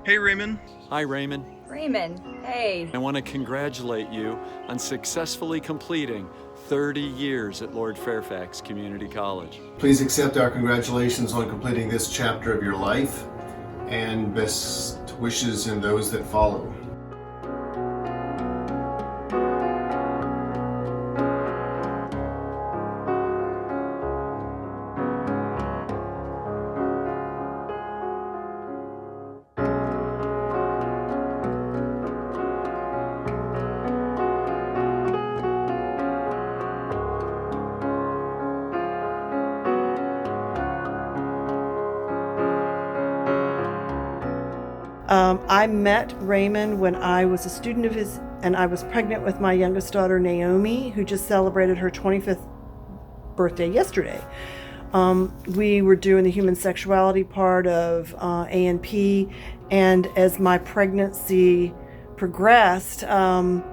Hey, Raymond. Hi, Raymond. Raymond, hey. I want to congratulate you on successfully completing 30 years at Lord Fairfax Community College. Please accept our congratulations on completing this chapter of your life, and best wishes in those that follow. I met Raymond when I was a student of his, and I was pregnant with my youngest daughter, Naomi, who just celebrated her 25th birthday yesterday. We were doing the human sexuality part of A&P, and as my pregnancy progressed, I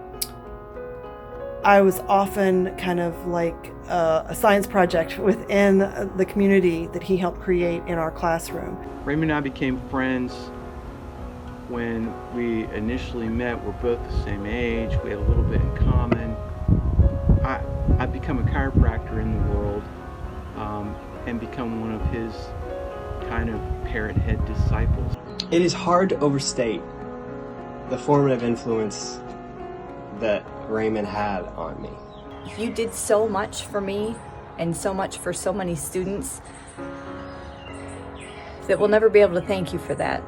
was often kind of like a science project within the community that he helped create in our classroom. Raymond and I became friends when we initially met. We're both the same age. We had a little bit in common. I've become a chiropractor in the world and become one of his kind of parrot head disciples. It is hard to overstate the formative influence that Raymond had on me. You did so much for me and so much for so many students that we'll never be able to thank you for that.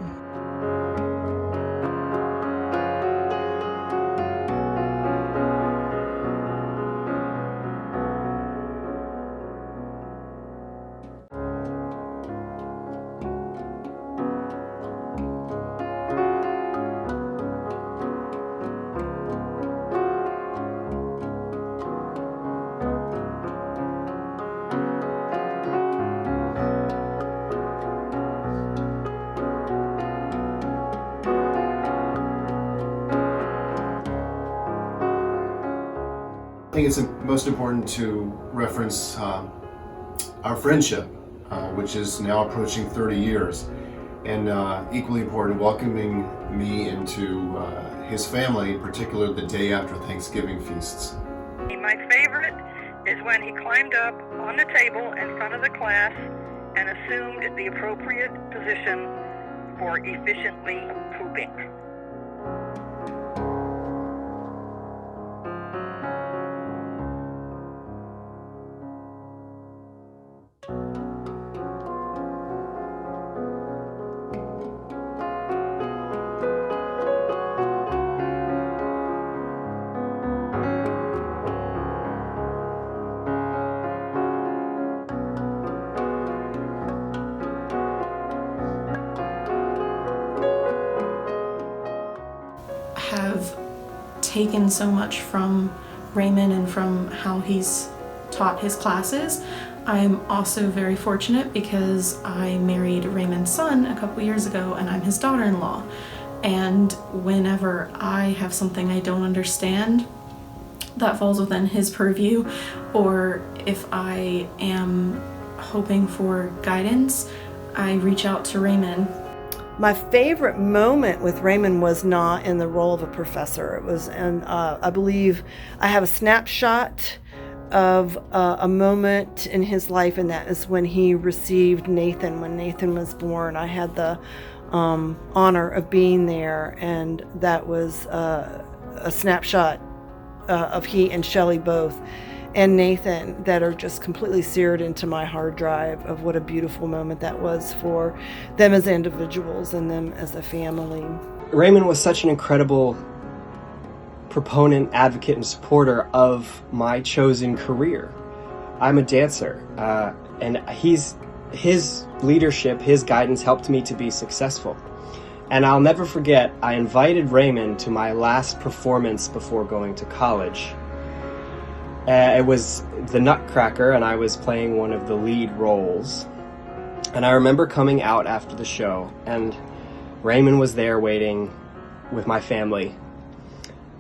I think it's most important to reference our friendship, which is now approaching 30 years, and equally important, welcoming me into his family, in particular the day after Thanksgiving feasts. My favorite is when he climbed up on the table in front of the class and assumed the appropriate position for efficiently pooping. Have taken so much from Raymond and from how he's taught his classes. I'm also very fortunate because I married Raymond's son a couple years ago and I'm his daughter-in-law. And whenever I have something I don't understand that falls within his purview, or if I am hoping for guidance, I reach out to Raymond. My favorite moment with Raymond was not in the role of a professor. It was, and I believe I have a snapshot of a moment in his life, and that is when he received Nathan. When Nathan was born, I had the honor of being there, and that was a snapshot of he and Shellie both, and Nathan, that are just completely seared into my hard drive of what a beautiful moment that was for them as individuals and them as a family. Raymond was such an incredible proponent, advocate, and supporter of my chosen career. I'm a dancer, and his leadership, his guidance helped me to be successful. And I'll never forget, I invited Raymond to my last performance before going to college. It was the Nutcracker, and I was playing one of the lead roles. And I remember coming out after the show, and Raymond was there waiting with my family.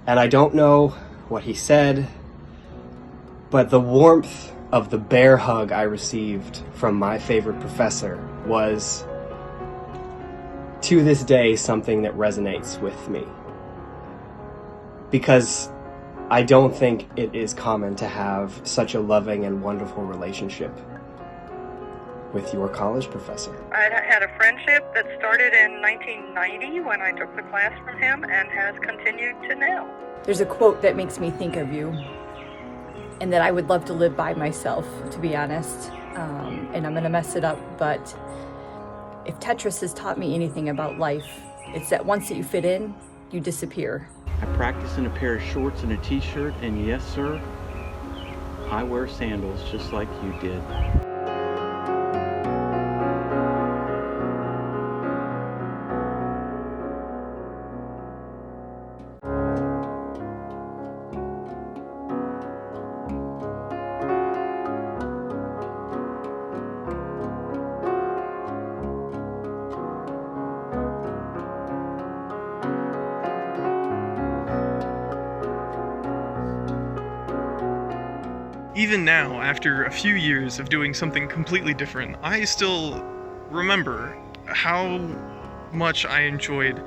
And I don't know what he said, but the warmth of the bear hug I received from my favorite professor was to this day something that resonates with me. Because I don't think it is common to have such a loving and wonderful relationship with your college professor. I had a friendship that started in 1990 when I took the class from him and has continued to now. There's a quote that makes me think of you and that I would love to live by myself, to be honest. And I'm going to mess it up, but if Tetris has taught me anything about life, it's that once that you fit in, you disappear. I practice in a pair of shorts and a t-shirt, and yes, sir, I wear sandals just like you did. Even now, after a few years of doing something completely different, I still remember how much I enjoyed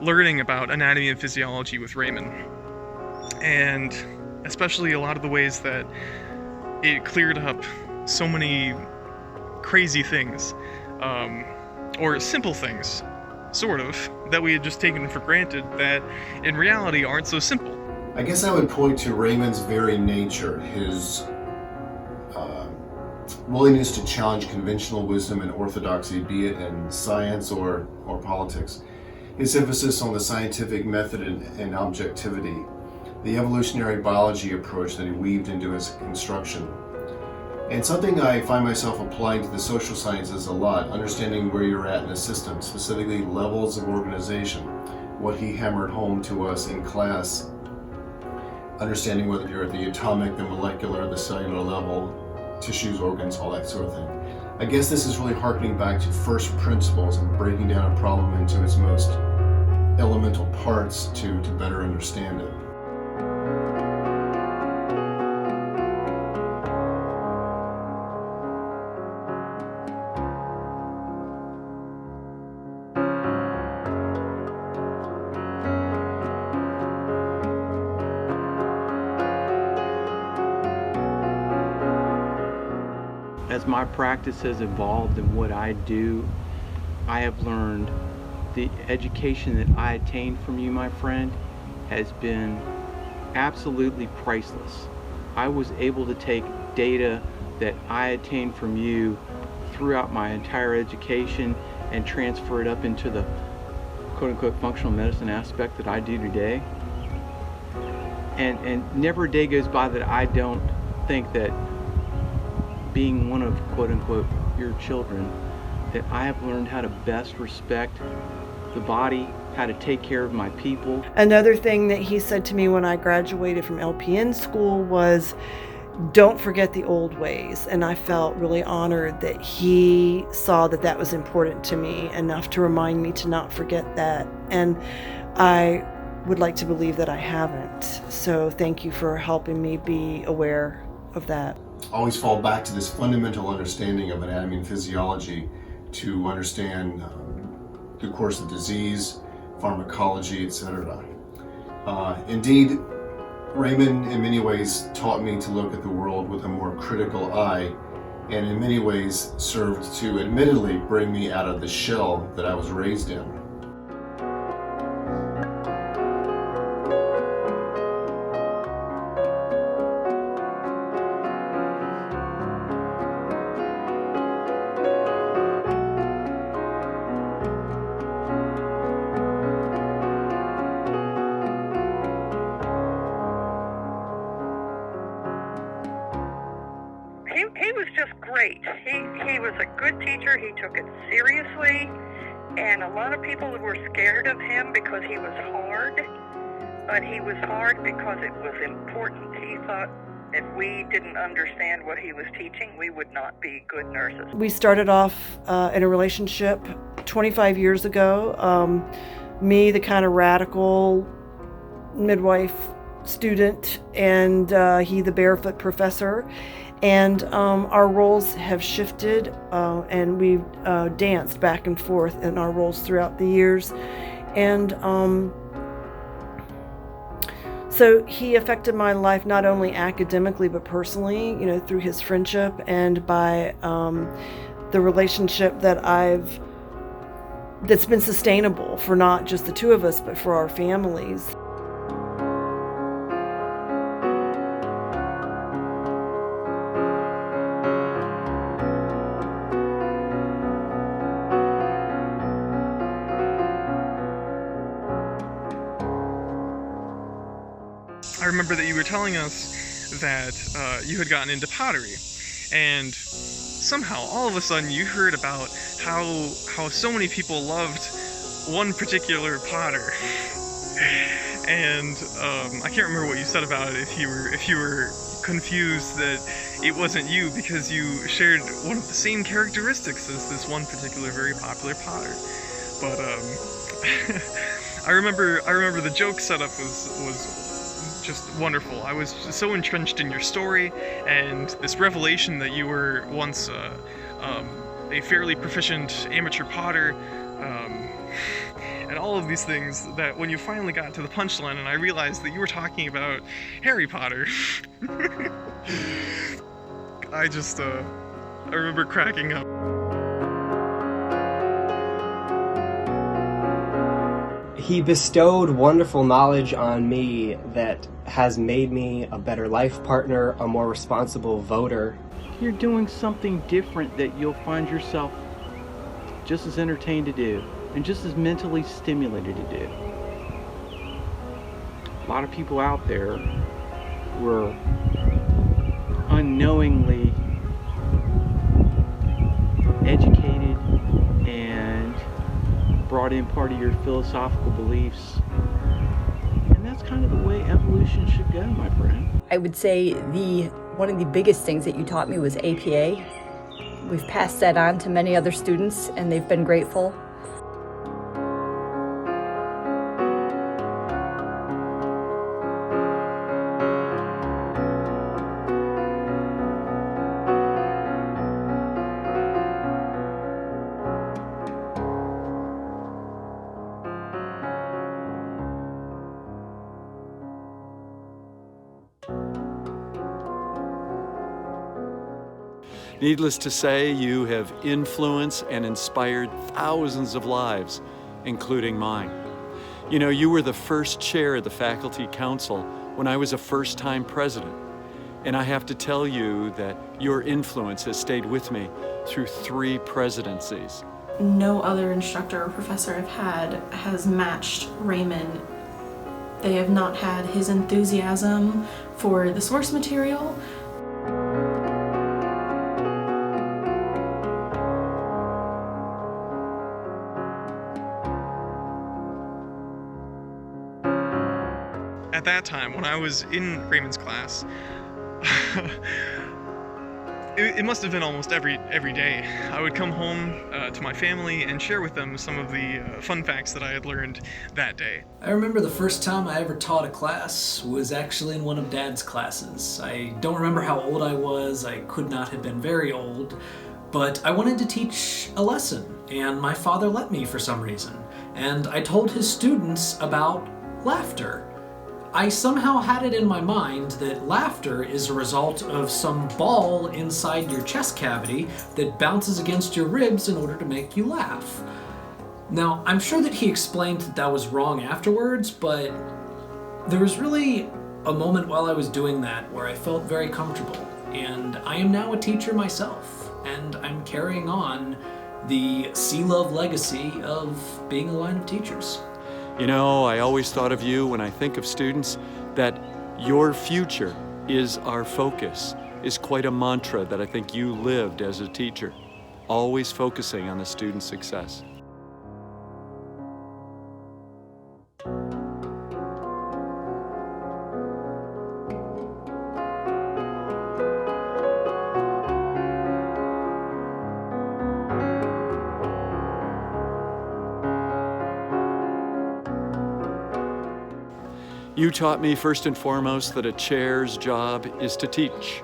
learning about anatomy and physiology with Ramon. And especially a lot of the ways that it cleared up so many crazy things, or simple things, sort of, that we had just taken for granted that in reality aren't so simple. I guess I would point to Ramon's very nature, his willingness to challenge conventional wisdom and orthodoxy, be it in science or politics. His emphasis on the scientific method and objectivity, the evolutionary biology approach that he weaved into his instruction. And something I find myself applying to the social sciences a lot, understanding where you're at in a system, specifically levels of organization, what he hammered home to us in class, understanding whether you're at the atomic, the molecular, the cellular level, tissues, organs, all that sort of thing. I guess this is really harkening back to first principles and breaking down a problem into its most elemental parts to better understand it. As my practice has evolved in what I do, I have learned the education that I attained from you, my friend, has been absolutely priceless. I was able to take data that I attained from you throughout my entire education and transfer it up into the quote-unquote functional medicine aspect that I do today. And never a day goes by that I don't think that being one of quote-unquote your children, that I have learned how to best respect the body, how to take care of my people. Another thing that he said to me when I graduated from LPN school was, don't forget the old ways. And I felt really honored that he saw that that was important to me enough to remind me to not forget that. And I would like to believe that I haven't. So thank you for helping me be aware of that. Always fall back to this fundamental understanding of anatomy and physiology to understand the course of disease, pharmacology, etc. Indeed, Ramon in many ways taught me to look at the world with a more critical eye, and in many ways served to admittedly bring me out of the shell that I was raised in. He was just great. He was a good teacher. He took it seriously, and a lot of people were scared of him because he was hard, but he was hard because it was important. He thought if we didn't understand what he was teaching, we would not be good nurses. We started off in a relationship 25 years ago. Me, the kind of radical midwife student, and he, the barefoot professor. And our roles have shifted, and we've danced back and forth in our roles throughout the years. And so he affected my life not only academically but personally, you know, through his friendship and by the relationship that's been sustainable for not just the two of us but for our families. I remember that you were telling us that you had gotten into pottery, and somehow all of a sudden you heard about how so many people loved one particular potter, and I can't remember what you said about it. If you were confused that it wasn't you because you shared one of the same characteristics as this one particular very popular potter, but I remember the joke setup was just wonderful. I was just so entrenched in your story and this revelation that you were once a fairly proficient amateur potter, and all of these things, that when you finally got to the punchline and I realized that you were talking about Harry Potter, I remember cracking up. He bestowed wonderful knowledge on me that has made me a better life partner, a more responsible voter. You're doing something different that you'll find yourself just as entertained to do and just as mentally stimulated to do. A lot of people out there were unknowingly educated and brought in part of your philosophical beliefs. And that's kind of the way evolution should go, my friend. I would say one of the biggest things that you taught me was APA. We've passed that on to many other students, and they've been grateful. Needless to say, you have influenced and inspired thousands of lives, including mine. You know, you were the first chair of the faculty council when I was a first-time president. And I have to tell you that your influence has stayed with me through 3 presidencies. No other instructor or professor I've had has matched Raymond. They have not had his enthusiasm for the source material. At that time, when I was in Raymond's class, it must have been almost every day. I would come home to my family and share with them some of the fun facts that I had learned that day. I remember the first time I ever taught a class was actually in one of Dad's classes. I don't remember how old I was. I could not have been very old, but I wanted to teach a lesson, and my father let me for some reason. And I told his students about laughter. I somehow had it in my mind that laughter is a result of some ball inside your chest cavity that bounces against your ribs in order to make you laugh. Now, I'm sure that he explained that that was wrong afterwards, but there was really a moment while I was doing that where I felt very comfortable, and I am now a teacher myself, and I'm carrying on the Selove legacy of being a line of teachers. You know, I always thought of you when I think of students that your future is our focus, is quite a mantra that I think you lived as a teacher, always focusing on the student's success. You taught me first and foremost that a chair's job is to teach.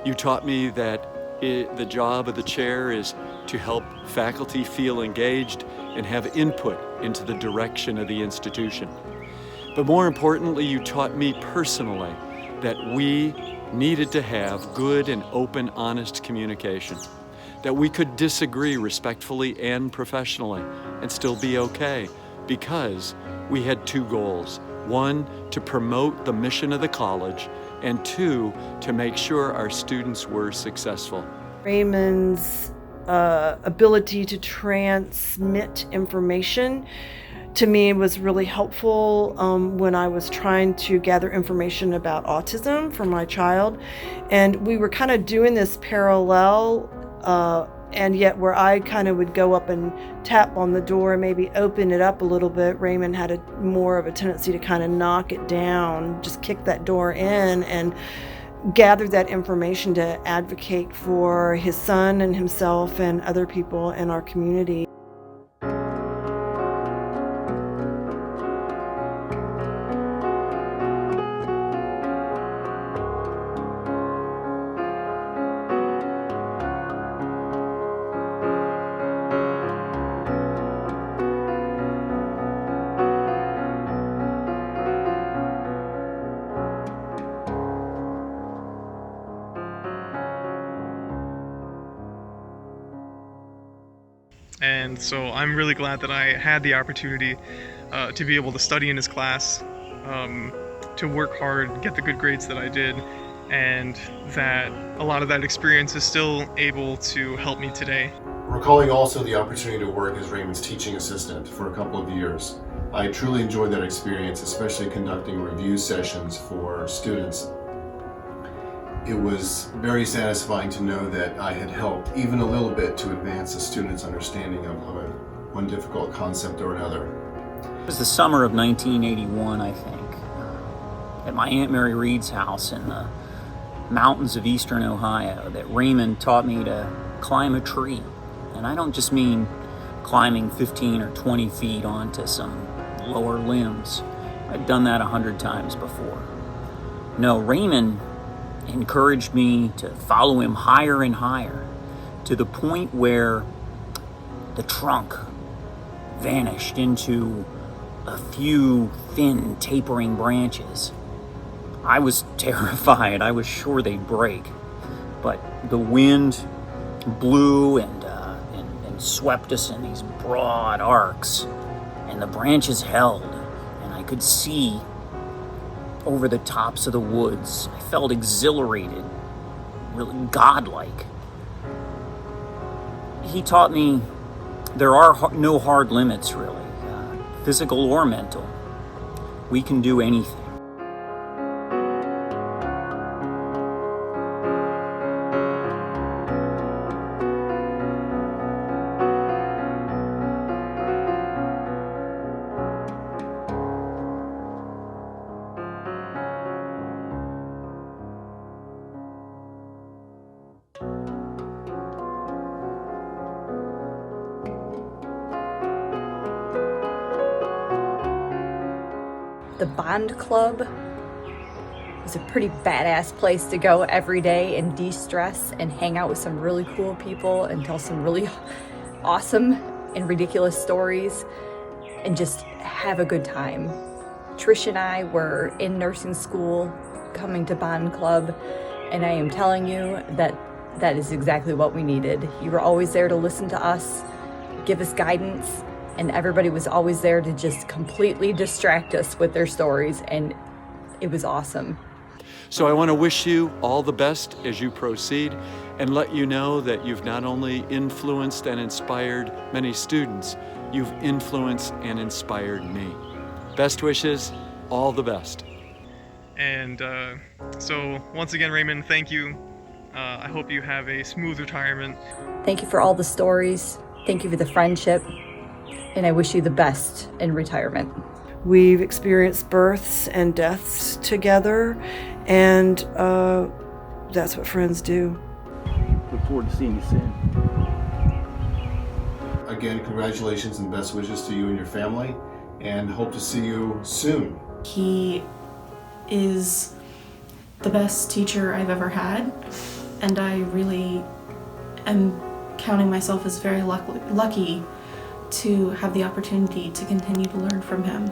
You taught me that the job of the chair is to help faculty feel engaged and have input into the direction of the institution. But more importantly, you taught me personally that we needed to have good and open, honest communication, that we could disagree respectfully and professionally and still be okay, because we had two goals. One, to promote the mission of the college, and two, to make sure our students were successful. Raymond's ability to transmit information to me was really helpful when I was trying to gather information about autism for my child. And we were kind of doing this parallel, and yet where I kind of would go up and tap on the door and maybe open it up a little bit, Raymond had more of a tendency to kind of knock it down, just kick that door in and gather that information to advocate for his son and himself and other people in our community. And so I'm really glad that I had the opportunity to be able to study in his class, to work hard, get the good grades that I did, and that a lot of that experience is still able to help me today. Recalling also the opportunity to work as Raymond's teaching assistant for a couple of years. I truly enjoyed that experience, especially conducting review sessions for students. It was very satisfying to know that I had helped even a little bit to advance a student's understanding of one difficult concept or another. It was the summer of 1981, I think, at my Aunt Mary Reed's house in the mountains of eastern Ohio, that Raymond taught me to climb a tree. And I don't just mean climbing 15 or 20 feet onto some lower limbs. I'd done that 100 times before. No, Raymond encouraged me to follow him higher and higher, to the point where the trunk vanished into a few thin, tapering branches. I was terrified. I was sure they'd break. But the wind blew and swept us in these broad arcs, and the branches held, and I could see over the tops of the woods. I felt exhilarated, really godlike. He taught me there are no hard limits, really, physical or mental. We can do anything. The Bond Club was a pretty badass place to go every day and de-stress and hang out with some really cool people and tell some really awesome and ridiculous stories and just have a good time. Trish and I were in nursing school coming to Bond Club, and I am telling you that is exactly what we needed. You were always there to listen to us, give us guidance, and everybody was always there to just completely distract us with their stories, and it was awesome. So I want to wish you all the best as you proceed, and let you know that you've not only influenced and inspired many students, you've influenced and inspired me. Best wishes, all the best. And so once again, Raymond, thank you. I hope you have a smooth retirement. Thank you for all the stories. Thank you for the friendship. And I wish you the best in retirement. We've experienced births and deaths together, and that's what friends do. Look forward to seeing you soon. Again, congratulations and best wishes to you and your family, and hope to see you soon. He is the best teacher I've ever had. and I really am counting myself as very lucky to have the opportunity to continue to learn from him.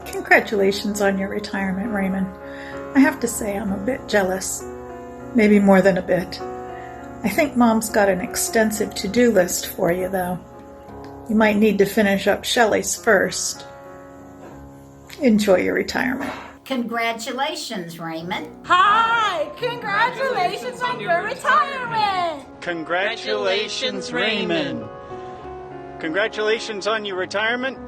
Congratulations on your retirement, Raymond. I have to say I'm a bit jealous. Maybe more than a bit. I think Mom's got an extensive to-do list for you, though. You might need to finish up Shelley's first. Enjoy your retirement. Congratulations, Raymond. Hi! Congratulations on your retirement! Congratulations, Raymond. Congratulations on your retirement.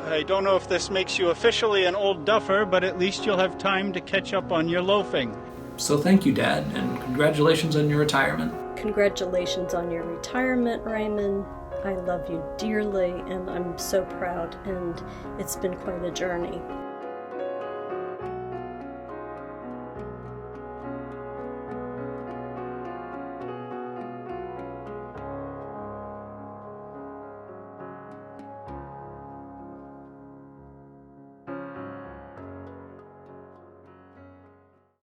I don't know if this makes you officially an old duffer, but at least you'll have time to catch up on your loafing. So thank you, Dad, and congratulations on your retirement. Congratulations on your retirement, Raymond. I love you dearly, and I'm so proud, and it's been quite a journey.